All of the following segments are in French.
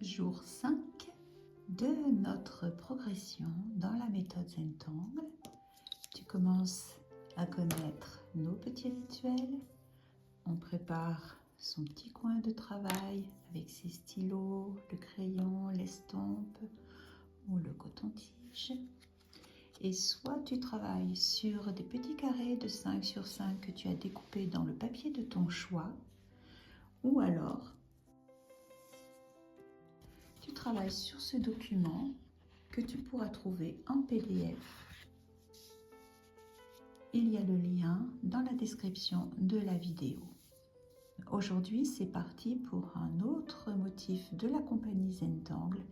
Jour 5 de notre progression dans la méthode Zentangle. Tu commences à connaître nos petits rituels. On prépare son petit coin de travail avec ses stylos, le crayon, l'estompe ou le coton-tige. Et soit tu travailles sur des petits carrés de 5 sur 5 que tu as découpés dans le papier de ton choix, ou alors tu travailles sur ce document que tu pourras trouver en PDF. Il y a le lien dans la description de la vidéo. Aujourd'hui, c'est parti pour un autre motif de la compagnie Zentangle.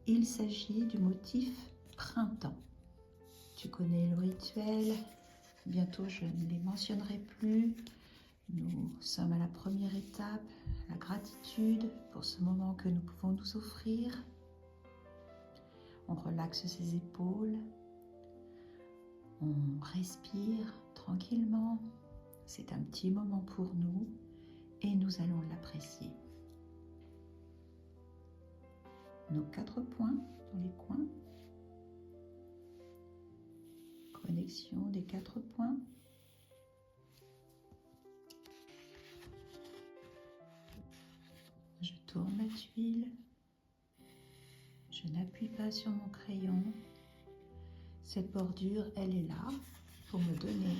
Il s'agit du motif printemps. Tu connais le rituel, bientôt je ne les mentionnerai plus. Nous sommes à la première étape, la gratitude pour ce moment que nous pouvons nous offrir. On relaxe ses épaules, on respire tranquillement. C'est un petit moment pour nous et nous allons l'apprécier. Nos 4 points dans les coins. Connexion des 4 points. Je tourne la tuile. Je n'appuie pas sur mon crayon. Cette bordure, elle est là pour me donner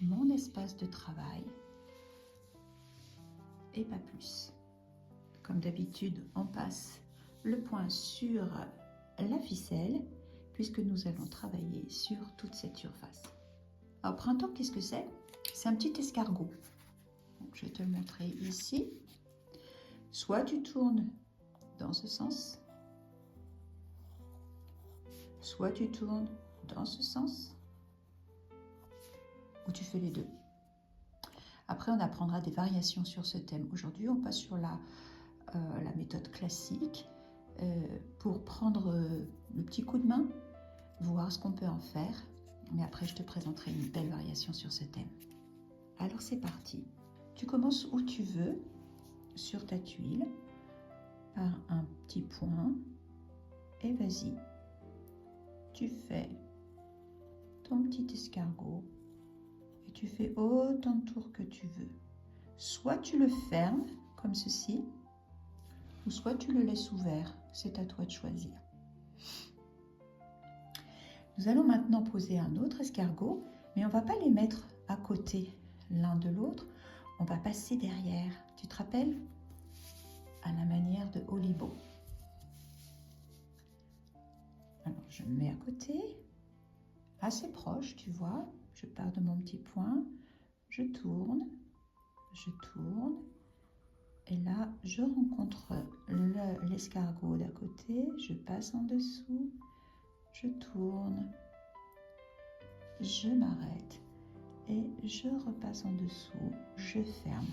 mon espace de travail et pas plus. Comme d'habitude, on passe le point sur la ficelle puisque nous allons travailler sur toute cette surface. Alors, printemps, qu'est-ce que c'est? C'est un petit escargot. Donc, je vais te le montrer ici. Soit tu tournes dans ce sens, soit tu tournes dans ce sens, ou tu fais les deux. Après, on apprendra des variations sur ce thème. Aujourd'hui, on passe sur la méthode classique pour prendre le petit coup de main, voir ce qu'on peut en faire. Mais après, je te présenterai une belle variation sur ce thème. Alors, c'est parti. Tu commences où tu veux, sur ta tuile, par un petit point. Et vas-y, tu fais ton petit escargot et tu fais autant de tours que tu veux. Soit tu le fermes comme ceci, ou soit tu le laisses ouvert. C'est à toi de choisir. Nous allons maintenant poser un autre escargot, mais on ne va pas les mettre à côté l'un de l'autre. On va passer derrière. Tu te rappelles? À la manière de Olibo. Alors, je me mets à côté, assez proche, tu vois. Je pars de mon petit point, je tourne, et là, je rencontre l'escargot d'à côté, je passe en dessous, je tourne, je m'arrête et je repasse en dessous, je ferme.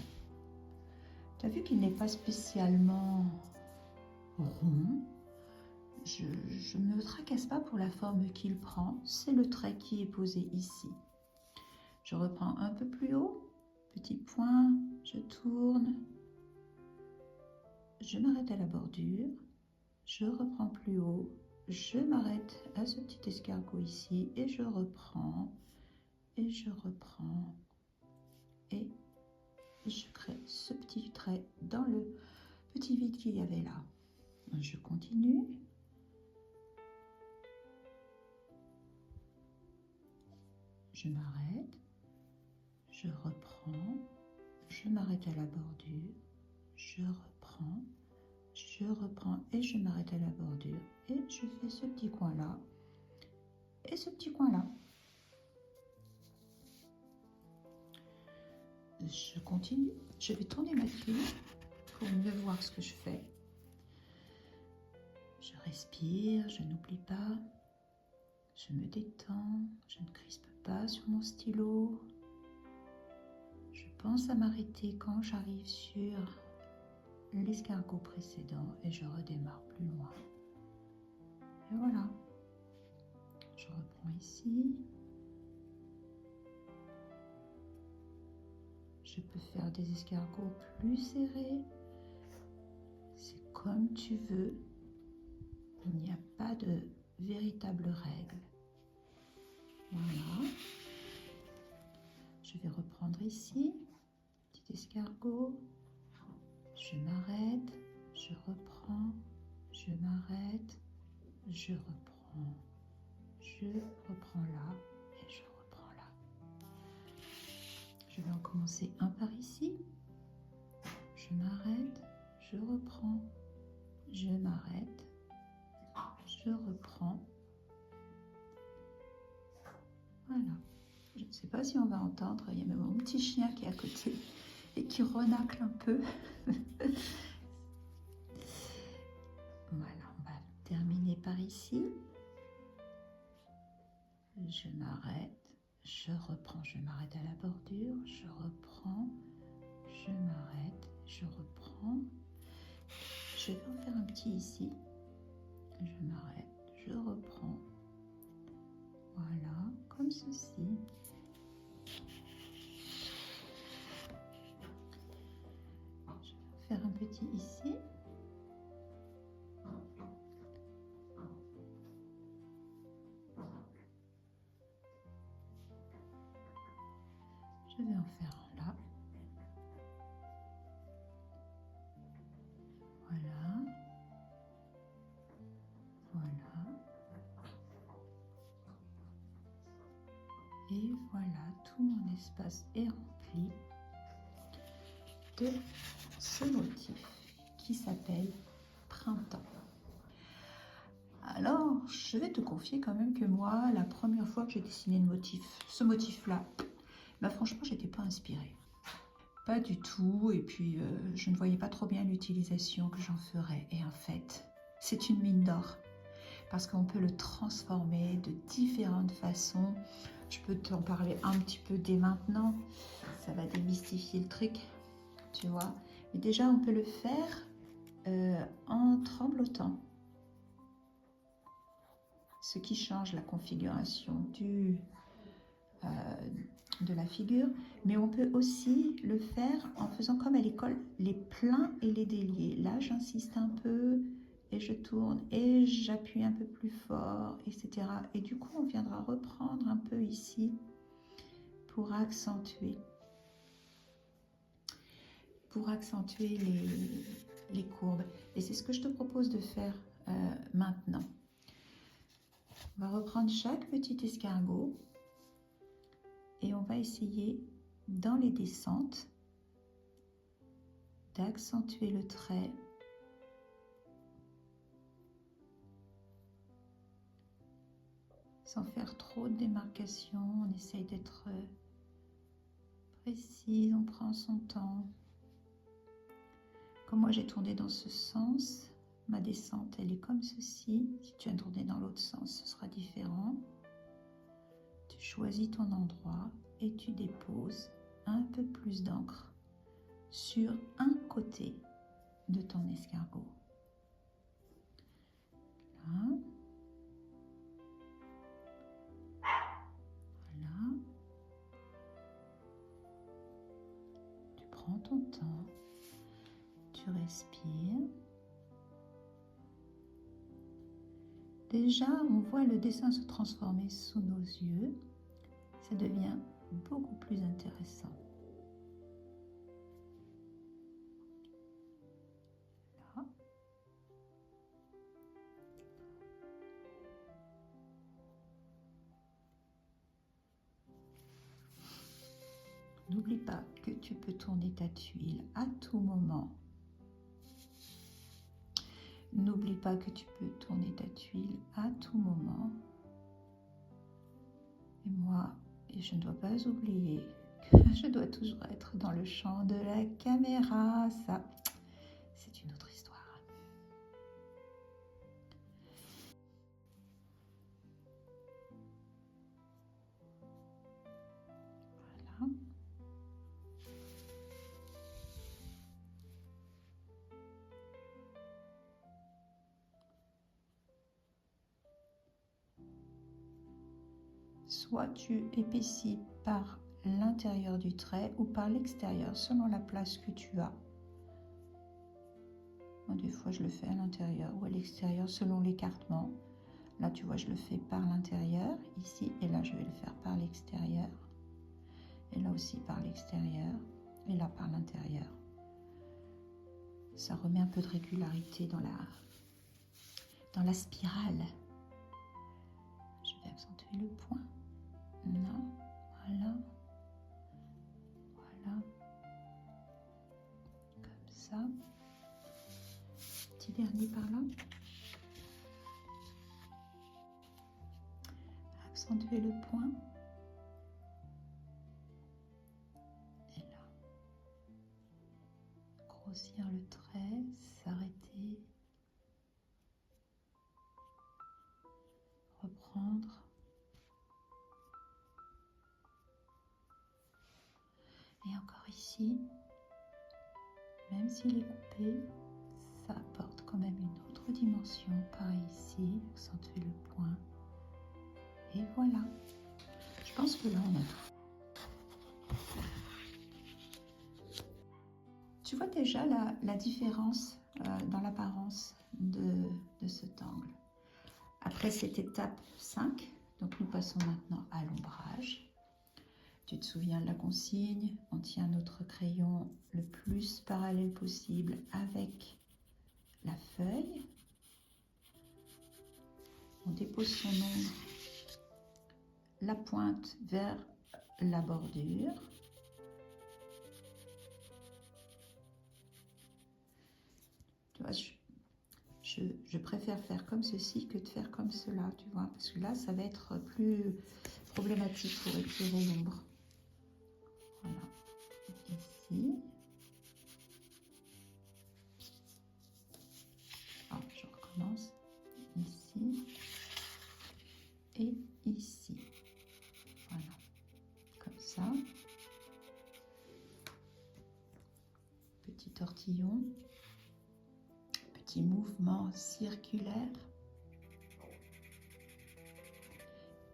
Tu as vu qu'il n'est pas spécialement rond. Je ne me tracasse pas pour la forme qu'il prend, c'est le trait qui est posé ici. Je reprends un peu plus haut, petit point, je tourne, je m'arrête à la bordure, je reprends plus haut, je m'arrête à ce petit escargot ici et je reprends, et je crée ce petit trait dans le petit vide qu'il y avait là. Je continue. Je m'arrête, je reprends, je m'arrête à la bordure, je reprends et je m'arrête à la bordure et je fais ce petit coin là et ce petit coin là. Je continue, je vais tourner ma tuile pour mieux voir ce que je fais. Je respire, je n'oublie pas, je me détends, je ne crispe pas sur mon stylo. Je pense à m'arrêter quand j'arrive sur l'escargot précédent et je redémarre plus loin. Et voilà. Je reprends ici. Je peux faire des escargots plus serrés. C'est comme tu veux. Il n'y a pas de véritable règle. Voilà. Je vais reprendre ici. Petit escargot. Je m'arrête. Je reprends. Je m'arrête. Je reprends. Je reprends là. Et je reprends là. Je vais en commencer un par ici. Je m'arrête. Je reprends. Je m'arrête. Je reprends. Voilà. Je ne sais pas si on va entendre, il y a même mon petit chien qui est à côté et qui renacle un peu. Voilà, on va terminer par ici. Je m'arrête, je reprends, je m'arrête à la bordure, je reprends, je m'arrête, je reprends. Je vais en faire un petit ici. Je m'arrête, je reprends. Voilà, comme ceci. Je vais en faire un petit ici. Je vais en faire un là. Voilà. Voilà. Et voilà, tout mon espace est rempli de ce motif qui s'appelle Printemps. Alors, je vais te confier quand même que moi, la première fois que j'ai dessiné ce motif-là, bah franchement, j'étais pas inspirée. Pas du tout, et puis je ne voyais pas trop bien l'utilisation que j'en ferais. Et en fait, c'est une mine d'or, parce qu'on peut le transformer de différentes façons. Je peux t'en parler un petit peu dès maintenant, ça va démystifier le truc, tu vois. Mais déjà, on peut le faire en tremblotant, ce qui change la configuration de la figure, mais on peut aussi le faire en faisant comme à l'école, les pleins et les déliés. Là, j'insiste un peu et je tourne et j'appuie un peu plus fort, etc. Et du coup, on viendra reprendre un peu ici pour accentuer les courbes. Et c'est ce que je te propose de faire maintenant. On va reprendre chaque petit escargot et on va essayer dans les descentes d'accentuer le trait sans faire trop de démarcation. On essaye d'être précise, on prend son temps. Comme moi j'ai tourné dans ce sens, ma descente elle est comme ceci. Si tu as tourné dans l'autre sens, ce sera différent. Tu choisis ton endroit et tu déposes un peu plus d'encre sur un côté de ton escargot. Là. Voilà. Tu prends ton temps, tu respires. Déjà, on voit le dessin se transformer sous nos yeux. Ça devient beaucoup plus intéressant. Là. N'oublie pas que tu peux tourner ta tuile à tout moment. N'oublie pas que tu peux tourner ta tuile à tout moment. Et moi, et je ne dois pas oublier que je dois toujours être dans le champ de la caméra. Ça, c'est une autre histoire. Voilà. Soit tu épaissis par l'intérieur du trait ou par l'extérieur selon la place que tu as. Moi, des fois, je le fais à l'intérieur ou à l'extérieur selon l'écartement. Là, tu vois, je le fais par l'intérieur, ici, et là, je vais le faire par l'extérieur. Et là aussi par l'extérieur, et là par l'intérieur. Ça remet un peu de régularité dans la spirale. Je vais accentuer le point. Là, voilà. Voilà. Comme ça. Petit dernier par là. Accentuer le point. Et là. Grossir le trait, s'arrêter. Reprendre. Et encore ici, même s'il est coupé, ça apporte quand même une autre dimension. Pareil ici, accentuer le point. Et voilà. Je pense que là, on a tout. Tu vois déjà la différence dans l'apparence de cet angle. Après cette étape 5, donc nous passons maintenant à l'ombrage. Tu te souviens de la consigne, on tient notre crayon le plus parallèle possible avec la feuille. On dépose son ombre, la pointe vers la bordure. Tu vois, je préfère faire comme ceci que de faire comme cela, tu vois, parce que là, ça va être plus problématique pour éclairer l'ombre. Voilà, ici. Ah, je recommence. Ici et ici. Voilà, comme ça. Petit tortillon. Petit mouvement circulaire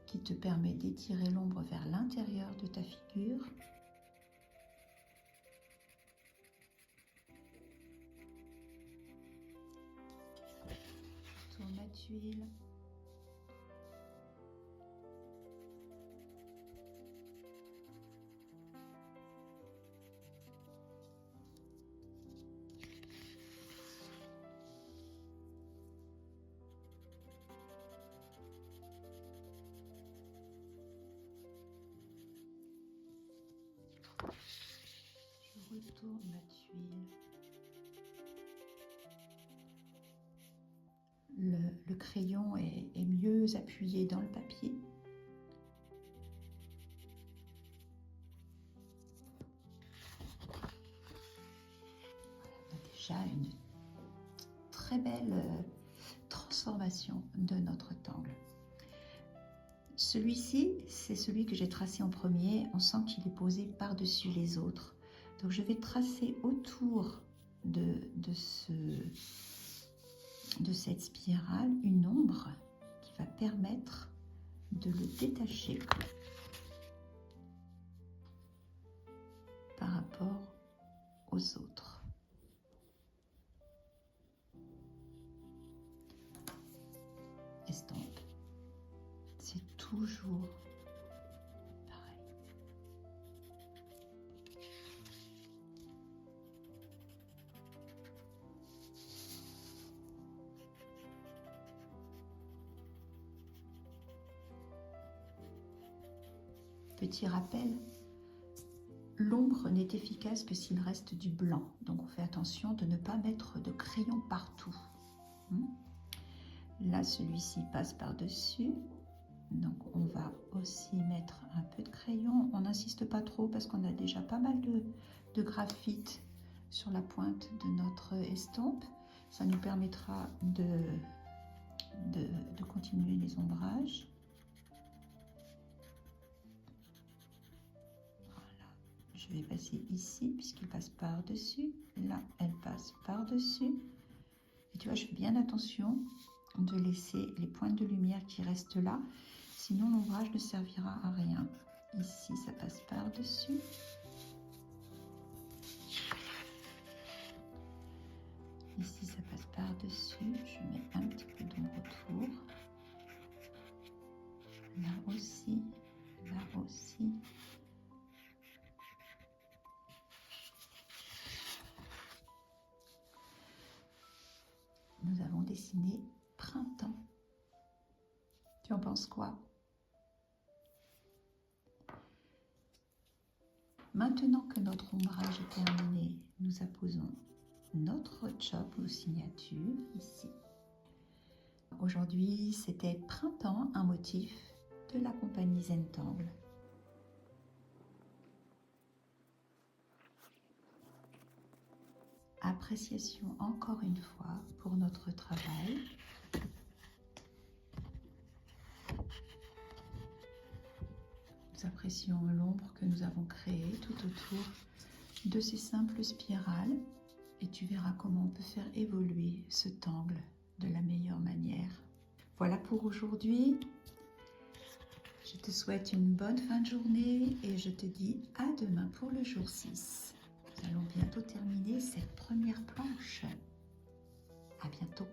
qui te permet d'étirer l'ombre vers l'intérieur de ta figure. Tourne la tuile. Je retourne ma tuile. Le crayon est mieux appuyé dans le papier. Voilà, on a déjà une très belle transformation de notre rectangle. Celui-ci, c'est celui que j'ai tracé en premier. On sent qu'il est posé par-dessus les autres. Donc je vais tracer autour de cette spirale une ombre qui va permettre de le détacher par rapport aux autres. Estompe. C'est toujours pareil. Petit rappel, l'ombre n'est efficace que s'il reste du blanc. Donc on fait attention de ne pas mettre de crayon partout. Là, celui-ci passe par-dessus. Donc on va aussi mettre un peu de crayon. On n'insiste pas trop parce qu'on a déjà pas mal de graphite sur la pointe de notre estompe. Ça nous permettra de continuer les ombrages. Voilà. Je vais passer ici puisqu'il passe par-dessus. Là, elle passe par-dessus. Et tu vois, je fais bien attention de laisser les pointes de lumière qui restent là. Sinon, l'ombrage ne servira à rien. Ici, ça passe par-dessus. Ici, ça passe par-dessus, je mets un petit peu d'ombre autour. Là aussi, là aussi. Nous avons dessiné printemps. Tu en penses quoi? Maintenant que notre ombrage est terminé, nous apposons notre job ou signature ici. Aujourd'hui, c'était Printemps, un motif de la compagnie Zentangle. Appréciation encore une fois pour notre travail. Nous apprécions l'ombre que nous avons créée tout autour de ces simples spirales et tu verras comment on peut faire évoluer cet angle de la meilleure manière. Voilà pour aujourd'hui. Je te souhaite une bonne fin de journée et je te dis à demain pour le jour 6. Nous allons bientôt terminer cette première planche. À bientôt.